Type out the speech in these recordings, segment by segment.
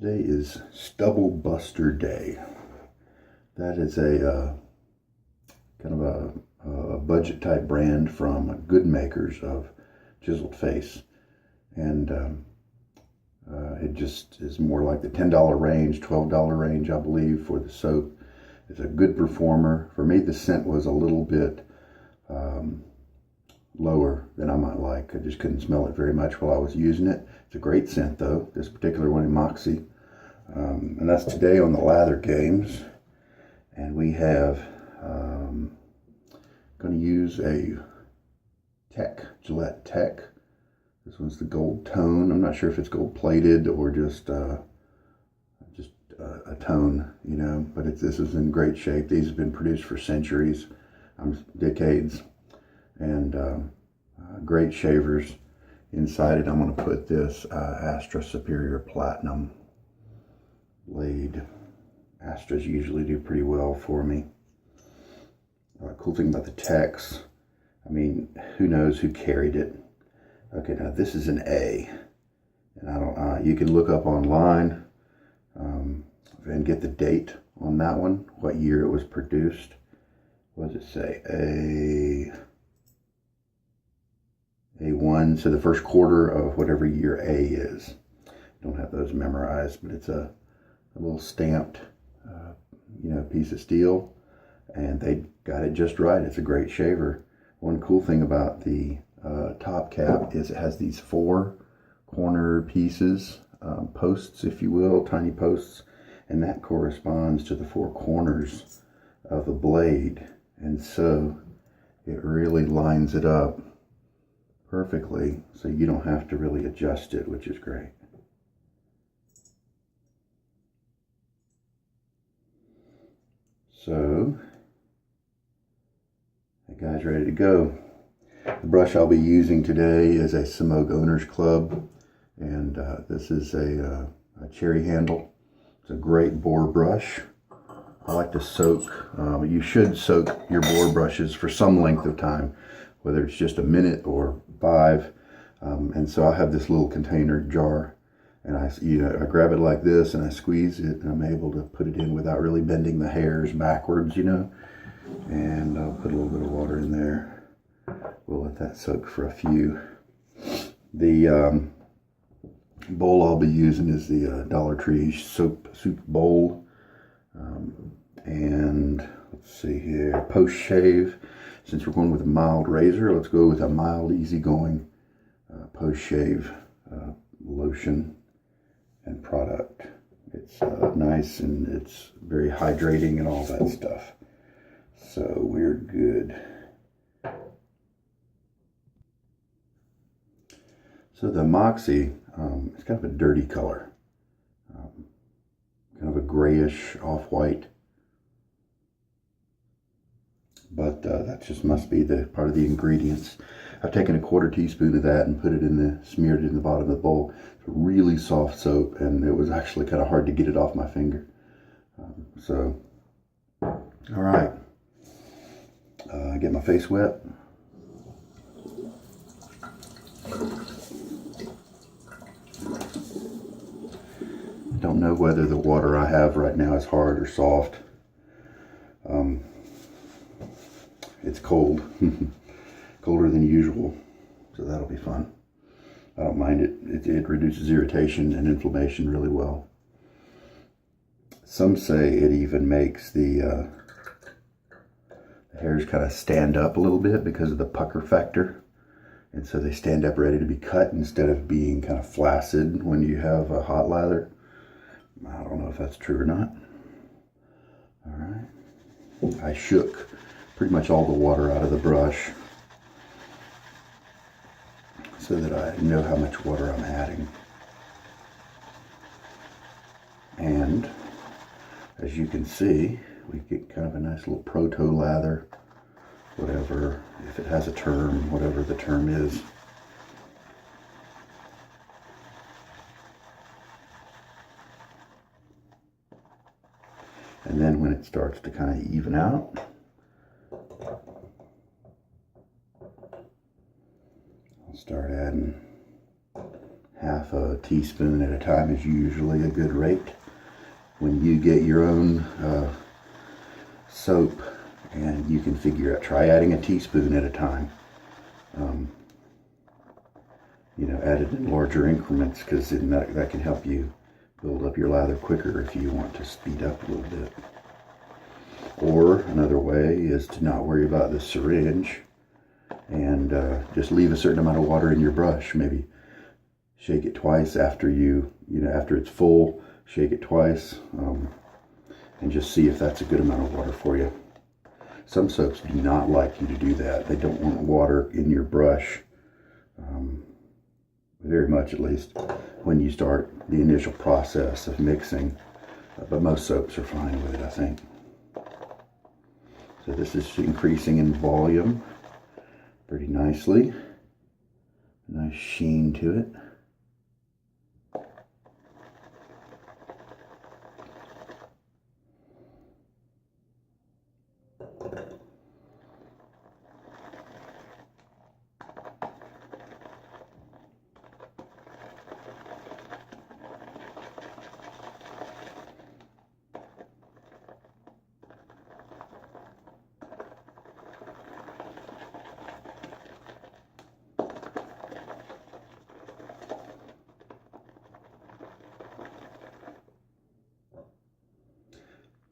Today is Stubble Buster Day. That is a kind of a budget type brand from Good Makers of Chiseled Face. And it just is more like the $10 range, $12 range, I believe, for the soap. It's a good performer. For me, the scent was a little bit lower than I might like. I just couldn't smell it very much while I was using it. It's a great scent though, this particular one in Moxie. And that's today on the Lather games. And we have going to use a Gillette Tech. This one's the gold tone. I'm not sure if it's gold plated or just a tone, you know, but this is in great shape. These have been produced for centuries, decades, and great shavers. Inside it, I'm going to put this Astra Superior Platinum blade. Astras usually do pretty well for me. Cool thing about the Techs, I mean, who knows who carried it. Okay, now this is an A, and I don't. You can look up online and get the date on that one, what year it was produced. What does it say? A1, so the first quarter of whatever year A is. Don't have those memorized, but it's a little stamped, piece of steel, and they got it just right. It's a great shaver. One cool thing about the top cap is it has these 4 corner pieces, posts, if you will, tiny posts, and that corresponds to the 4 corners of the blade, and so it really lines it up perfectly, so you don't have to really adjust it, which is great. So that guy's ready to go. The brush I'll be using today is a Semogue Owners Club, and this is a cherry handle. It's a great Boar brush. I like to soak. You should soak your Boar brushes for some length of time, whether it's just a minute or 5. And so I have this little container jar, and I grab it like this and I squeeze it, and I'm able to put it in without really bending the hairs backwards, and I'll put a little bit of water in there. We'll let that soak for a few. The bowl I'll be using is the Dollar Tree soup bowl, and let's see here, post shave. Since we're going with a mild razor, let's go with a mild, easygoing post shave lotion and product. It's nice, and it's very hydrating and all that stuff. So we're good. So the Moxie, it's kind of a dirty color, kind of a grayish off-white, but that just must be the part of the ingredients. I've taken a 1/4 teaspoon of that and smeared it in the bottom of the bowl. It's a really soft soap, and it was actually kind of hard to get it off my finger. All right, get my face wet. Don't know whether the water I have right now is hard or soft. It's cold, colder than usual, so that'll be fun. I don't mind it. It reduces irritation and inflammation really well. Some say it even makes the hairs kind of stand up a little bit because of the pucker factor. And so they stand up ready to be cut instead of being kind of flaccid when you have a hot lather. I don't know if that's true or not. All right. I shook pretty much all the water out of the brush so that I know how much water I'm adding. And as you can see, we get kind of a nice little proto lather, whatever, if it has a term, whatever the term is. And then when it starts to kind of even out, I'll start adding 1/2 teaspoon at a time is usually a good rate. When you get your own soap, and you can figure out, try adding a teaspoon at a time. You know, add it in larger increments, because that can help you build up your lather quicker if you want to speed up a little bit. Or another way is to not worry about the syringe and just leave a certain amount of water in your brush. Maybe shake it twice after after it's full, shake it twice, and just see if that's a good amount of water for you. Some soaps do not like you to do that. They don't want water in your brush, very much at least, when you start the initial process of mixing. But most soaps are fine with it, I think. So this is increasing in volume pretty nicely. Nice sheen to it.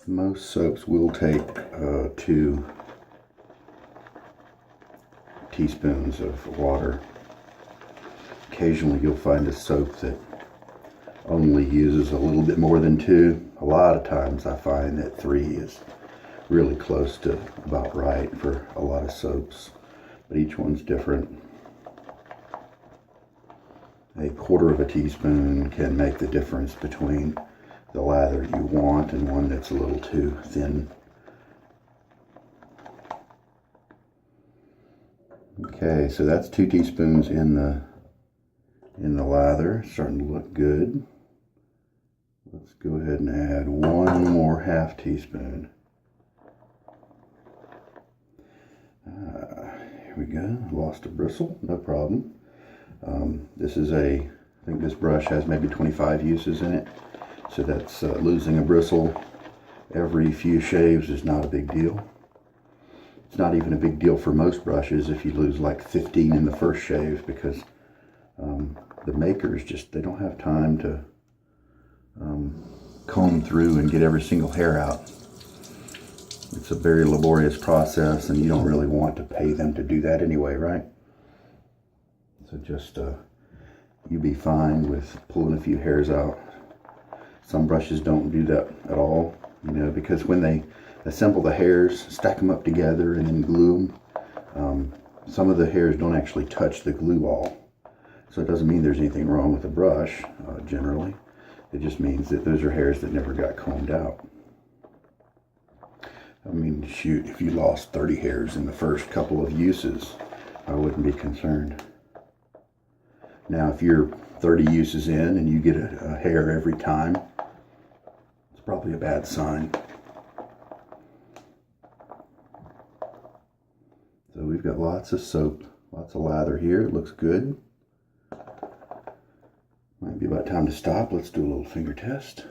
Most soaps will take 2 teaspoons of water. Occasionally you'll find a soap that only uses a little bit more than 2. A lot of times I find that 3 is really close to about right for a lot of soaps, but each one's different. A 1/4 teaspoon can make the difference between the lather you want and one that's a little too thin. Okay, so that's 2 teaspoons in the lather. Starting to look good. Let's go ahead and add 1 more 1/2 teaspoon. Here we go. Lost a bristle, no problem. This is I think this brush has maybe 25 uses in it. So that's losing a bristle every few shaves is not a big deal. It's not even a big deal for most brushes if you lose like 15 in the first shave, because the makers they don't have time to comb through and get every single hair out. It's a very laborious process, and you don't really want to pay them to do that anyway, right? So just you be fine with pulling a few hairs out. Some brushes don't do that at all, because when they assemble the hairs, stack them up together and then glue them, some of the hairs don't actually touch the glue ball. So it doesn't mean there's anything wrong with the brush, generally. It just means that those are hairs that never got combed out. I mean, shoot, if you lost 30 hairs in the first couple of uses, I wouldn't be concerned. Now, if you're 30 uses in and you get a hair every time, it's probably a bad sign. So we've got lots of soap, lots of lather here. It looks good. Might be about time to stop. Let's do a little finger test.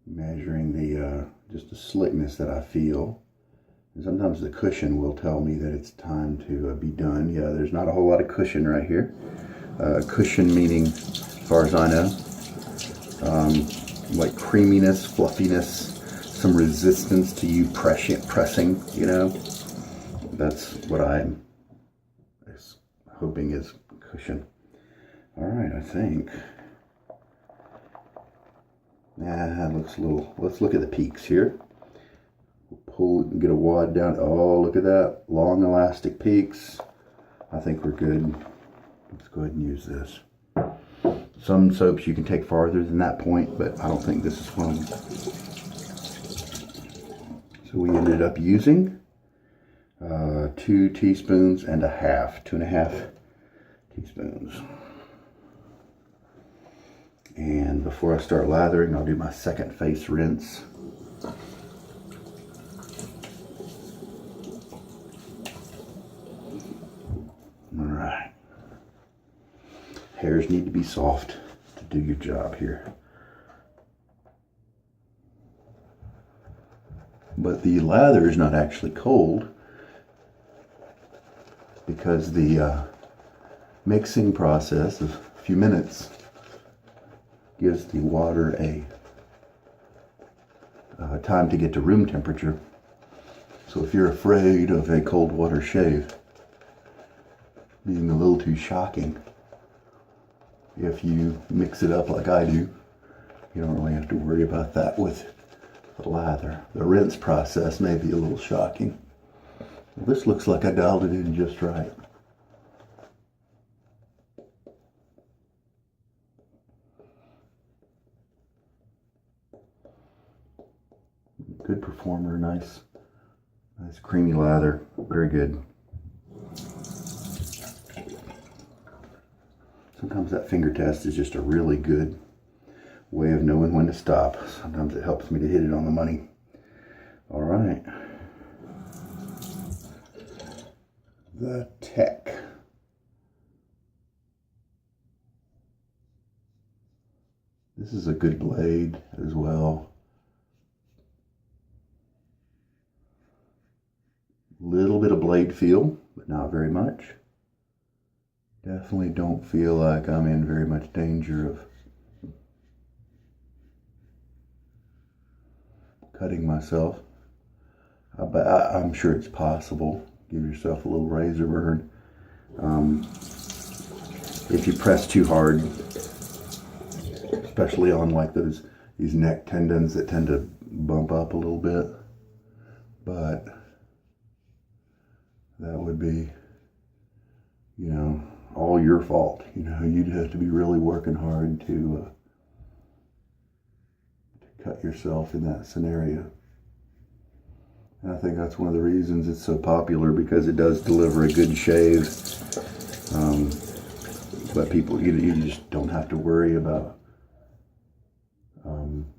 Measuring the just the slickness that I feel. And sometimes the cushion will tell me that it's time to be done. Yeah, there's not a whole lot of cushion right here. Cushion meaning, as far as I know, like creaminess, fluffiness, some resistance to you pressing, That's what I'm hoping is cushion. All right, I think. That looks a little, let's look at the peaks here. We'll pull it and get a wad down. Oh, look at that. Long elastic peaks. I think we're good. Let's go ahead and use this. Some soaps you can take farther than that point, but I don't think this is one. So we ended up using 2 teaspoons and a half, 2.5 teaspoons. And before I start lathering, I'll do my second face rinse. All right. Hairs need to be soft to do your job here. But the lather is not actually cold because the mixing process of a few minutes gives the water a time to get to room temperature. So if you're afraid of a cold water shave being a little too shocking, if you mix it up like I do, you don't really have to worry about that with the lather. The rinse process may be a little shocking. Well, this looks like I dialed it in just right. Good performer, nice creamy lather, very good. Sometimes that finger test is just a really good way of knowing when to stop. Sometimes it helps me to hit it on the money. All right. The Tech. This is a good blade as well. Little bit of blade feel, but not very much. Definitely don't feel like I'm in very much danger of cutting myself. But I'm sure it's possible. Give yourself a little razor burn. If you press too hard, especially on like these neck tendons that tend to bump up a little bit. But that would be, you know, all your fault. You know, you'd have to be really working hard to cut yourself in that scenario. And I think that's one of the reasons it's so popular, because it does deliver a good shave. But people, you just don't have to worry about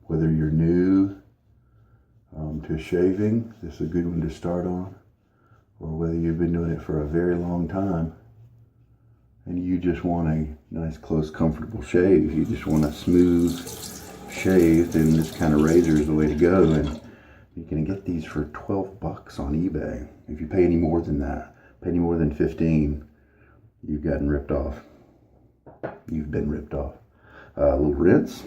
whether you're new to shaving. This is a good one to start on, or whether you've been doing it for a very long time and you just want a nice, close, comfortable shave. You just want a smooth shave, then this kind of razor is the way to go. And you can get these for $12 on eBay. If you pay any more than that, pay any more than 15, you've gotten ripped off. You've been ripped off. A little rinse.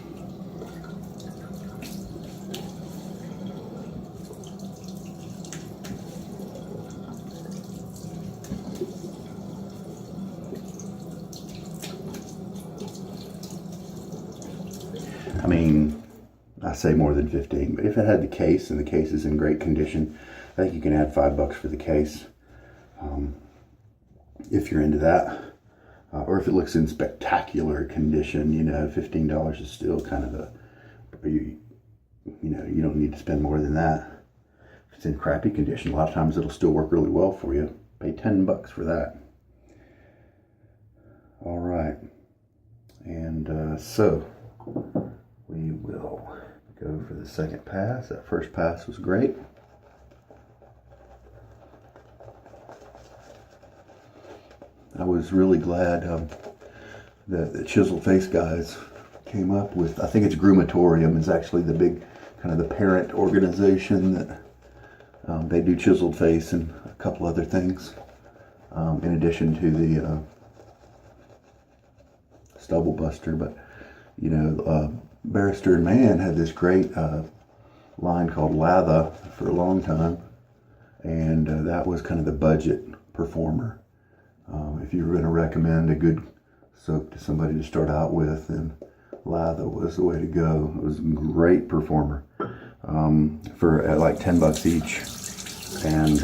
I mean, I say more than 15, but if it had the case and the case is in great condition, I think you can add $5 for the case. If you're into that, or if it looks in spectacular condition, you know, $15 is still kind of you know, you don't need to spend more than that. If it's in crappy condition, a lot of times it'll still work really well for you. Pay $10 for that. All right, and so we will go for the second pass. That first pass was great. I was really glad that the Chisel Face guys came up with, I think it's Groomatorium is actually the big, kind of the parent organization that they do Chiseled Face and a couple other things, in addition to the Stubble Buster. But, you know, Barrister and Mann had this great line called Lather for a long time, and that was kind of the budget performer. If you were going to recommend a good soap to somebody to start out with, then Lather was the way to go. It was a great performer for like $10 each, and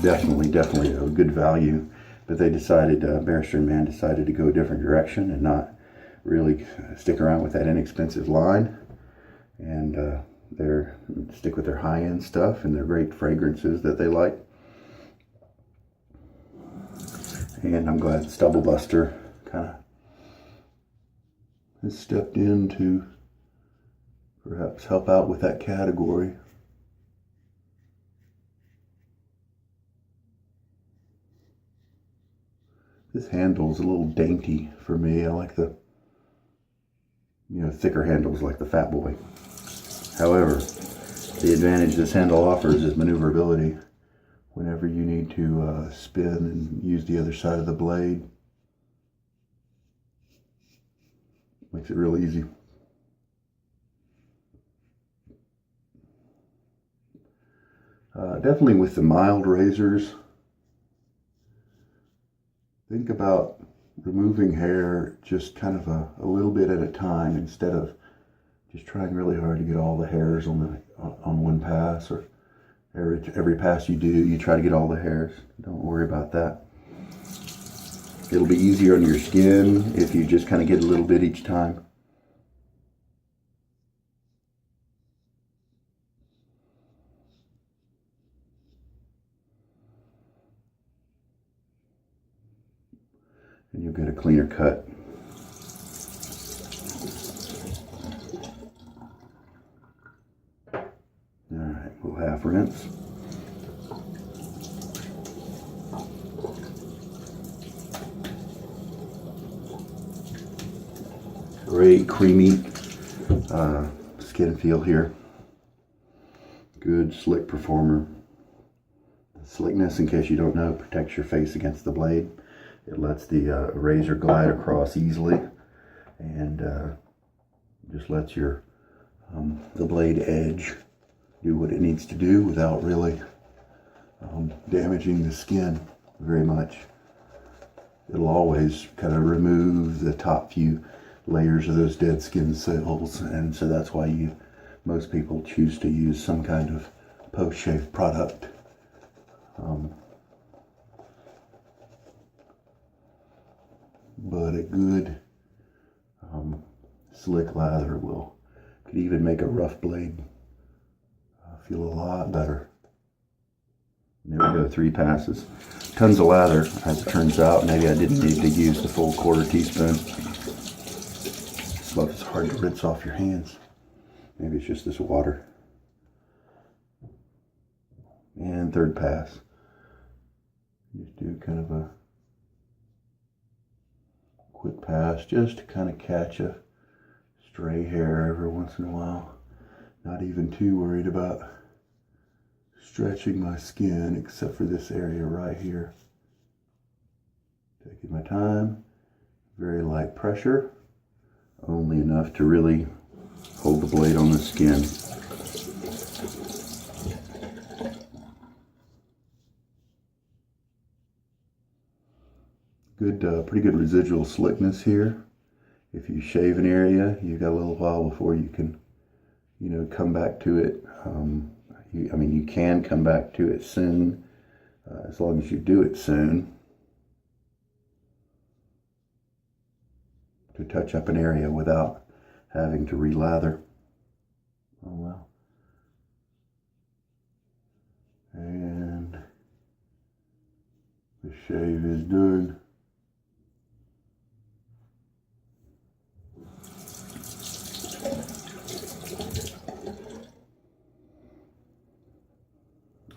definitely a good value. But they decided, Barrister and Mann decided to go a different direction and not really stick around with that inexpensive line, and stick with their high-end stuff and their great fragrances that they like. And I'm glad Stubble Buster kind of has stepped in to perhaps help out with that category. This handle's a little dainty for me. I like the, thicker handles like the Fat Boy. However, the advantage this handle offers is maneuverability. Whenever you need to spin and use the other side of the blade, makes it real easy. Definitely with the mild razors, think about removing hair just kind of a little bit at a time, instead of just trying really hard to get all the hairs on one pass, or every pass you do, you try to get all the hairs. Don't worry about that. It'll be easier on your skin if you just kind of get a little bit each time. And you'll get a cleaner cut. Alright, we'll half rinse. Great creamy skin feel here. Good slick performer. The slickness, in case you don't know, protects your face against the blade. It lets the razor glide across easily, and just lets your the blade edge do what it needs to do without really damaging the skin very much. It'll always kind of remove the top few layers of those dead skin cells, and so that's why most people choose to use some kind of post-shave product. But a good slick lather could even make a rough blade feel a lot better. And there we go, 3 passes. Tons of lather, as it turns out. Maybe I didn't need to use the full 1/4 teaspoon. Stuff is hard to rinse off your hands. Maybe it's just this water. And 3rd pass. Just do kind of a quick pass, just to kind of catch a stray hair every once in a while. Not even too worried about stretching my skin, except for this area right here. Taking my time, very light pressure, only enough to really hold the blade on the skin. Good, pretty good residual slickness here. If you shave an area, you've got a little while before you can, come back to it. You can come back to it soon, as long as you do it soon, to touch up an area without having to relather. Oh well. And the shave is done.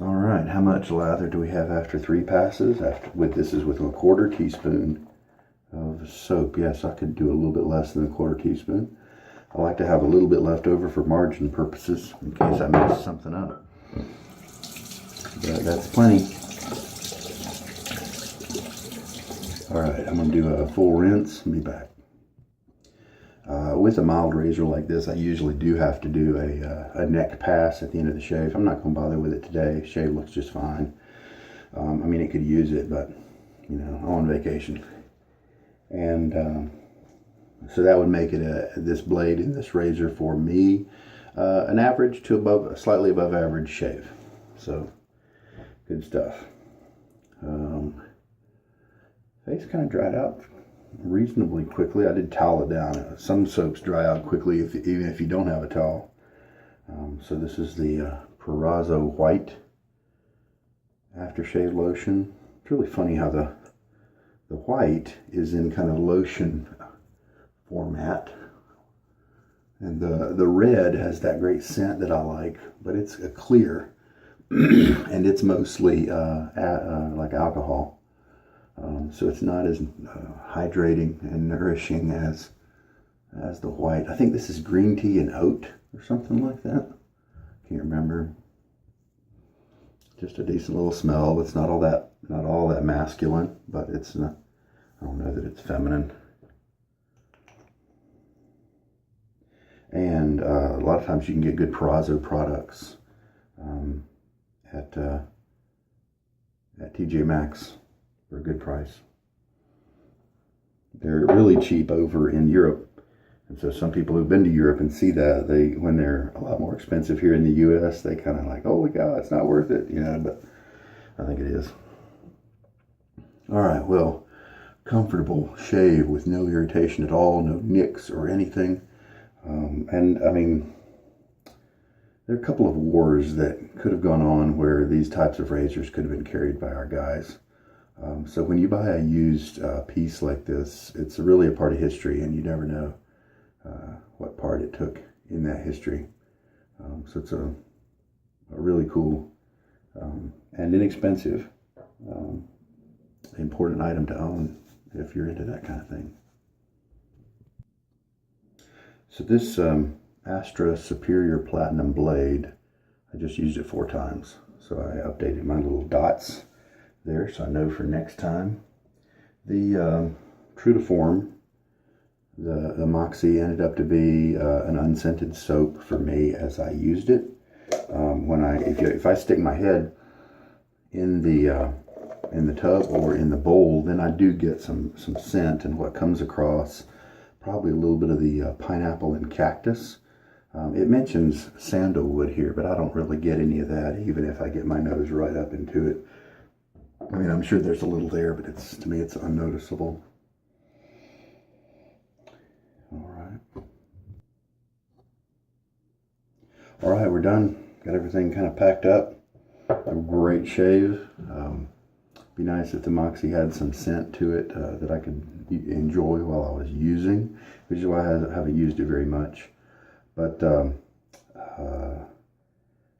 All right, how much lather do we have after 3 passes? This is with a 1/4 teaspoon of soap. Yes, I could do a little bit less than a 1/4 teaspoon. I like to have a little bit left over for margin purposes, in case I mess something up. But that's plenty. All right, I'm gonna do a full rinse and be back. With a mild razor like this, I usually do have to do a neck pass at the end of the shave. I'm not going to bother with it today. Shave looks just fine. It could use it, but, I'm on vacation. And so that would make it this blade and this razor for me an average to slightly above average shave. So, good stuff. Face kind of dried out reasonably quickly. I did towel it down. Some soaps dry out quickly even if you don't have a towel. So this is the Proraso White aftershave lotion. It's really funny how the white is in kind of lotion format, and the red has that great scent that I like, but it's a clear and it's mostly like alcohol. So it's not as hydrating and nourishing as the white. I think this is green tea and oat or something like that. Can't remember. Just a decent little smell. It's not all that masculine, but it's not, I don't know that it's feminine. And a lot of times you can get good Proraso products at TJ Maxx for a good price. They're really cheap over in Europe. And so some people who've been to Europe and see that, when they're a lot more expensive here in the US, they kind of like, oh my God, it's not worth it, but I think it is. All right, well, comfortable shave with no irritation at all, no nicks or anything. And I mean, there are a couple of wars that could have gone on where these types of razors could have been carried by our guys. So when you buy a used piece like this, it's really a part of history, and you never know what part it took in that history. So it's a really cool and inexpensive, important item to own if you're into that kind of thing. So this Astra Superior Platinum blade, I just used it 4 times. So I updated my little dots there so I know for next time. The true to form, the Moxie ended up to be an unscented soap for me as I used it. If I stick my head in the tub or in the bowl, then I do get some scent, and what comes across probably a little bit of the pineapple and cactus. It mentions sandalwood here, but I don't really get any of that, even if I get my nose right up into it. I mean, I'm sure there's a little there, but to me it's unnoticeable. All right, we're done. Got everything kind of packed up. A great shave. Be nice if the Moxie had some scent to it that I could enjoy while I was using, which is why I haven't used it very much. But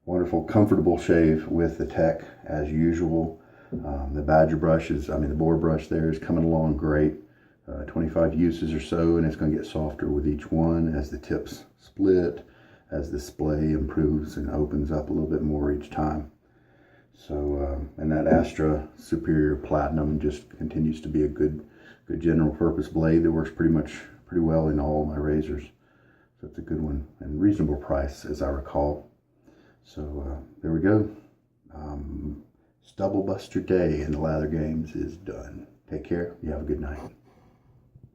wonderful, comfortable shave with the tech as usual. The the Boar brush there is coming along great. 25 uses or so, and it's going to get softer with each one as the tips split, as the splay improves and opens up a little bit more each time. So, and that Astra Superior Platinum just continues to be a good general purpose blade that works pretty well in all my razors. So it's a good one and reasonable price, as I recall. So there we go. Stubble Buster Day in the Lather games is done. Take care. You have a good night.